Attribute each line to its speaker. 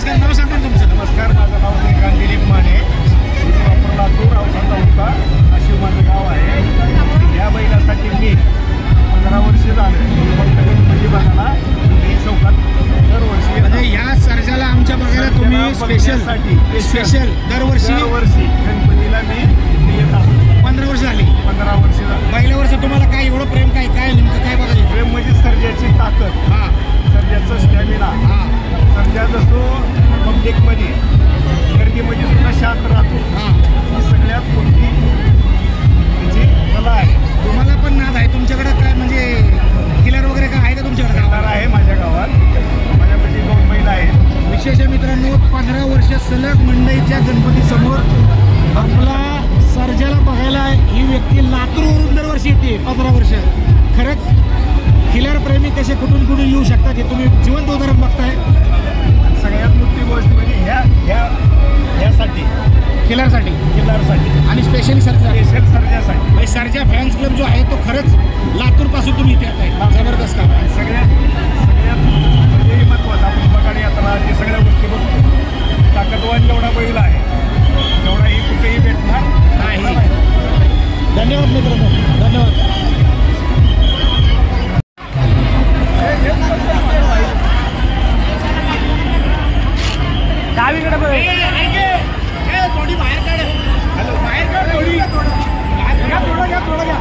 Speaker 1: नमस्कार, नाव सांगा तुमचं.
Speaker 2: नमस्कार, माझं नाव श्रीकांत दिलीप माने, प्रॉपर लातूर, औसा तालुका, अशी माझं गाव आहे. या बैलासाठी मी 15 वर्ष झालं फक्त गणपती बघायला चौकात दरवर्षी.
Speaker 1: म्हणजे ह्या सर्जाला आमच्या बघायला तुम्ही स्पेशल दरवर्षी
Speaker 2: गणपतीला मी येत असतो.
Speaker 1: 15 वर्ष झाली.
Speaker 2: 15 वर्ष झाली.
Speaker 1: बैलावरचं तुम्हाला काय एवढं प्रेम, काय काय नेमकं काय बघायचं?
Speaker 2: प्रेम म्हणजे सर्जाची ताकद,
Speaker 1: हां,
Speaker 2: सर्जाचं स्टॅमिना.
Speaker 1: हां,
Speaker 2: सर्जा जसो पब्लिकमध्ये गर्दीमध्ये सुद्धा शांत राहतो.
Speaker 1: हां,
Speaker 2: ही सगळ्यात मोठी त्याची कला आहे.
Speaker 1: तुम्हाला पण नाद आहे तुमच्याकडे काय, म्हणजे किलर वगैरे काय आहे का तुमच्याकडे?
Speaker 2: किल्लार आहे माझ्या गावात, माझ्याकडे 2 बैल आहेत.
Speaker 1: विशेष मित्रांनो, 15 वर्ष सलग मंडईच्या गणपतीसमोर आपला सर्जाला बघायला ही व्यक्ती लातूरवरून दरवर्षी येते. 15 वर्ष. खरंच किलर प्रेमी कसे कुठून कुठून येऊ शकतात हे तुम्ही जिवंत उदाहरण बघताय.
Speaker 2: सगळ्यात मोठी गोष्ट म्हणजे ह्यासाठी
Speaker 1: किलरसाठी आणि स्पेशली
Speaker 2: सर्जासाठी.
Speaker 1: म्हणजे सर्जा फॅन्स क्लब जो आहे तो खरंच लातूरपासून तुम्ही इथे येत आहे. जबरदस्त काम.
Speaker 2: सगळ्यात म्हणजे महत्त्वाचं आपण बघायला यात्रा ते सगळ्या गोष्टी बघतो. ताकदवान जेवढा बैल आहे तेवढाही कुठेही भेटणार
Speaker 1: नाही. धन्यवाद मित्रांनो, धन्यवाद. डावीकडे थोडी बाहेर काढ, बाहेर काढ थोडी. थोडं घ्या.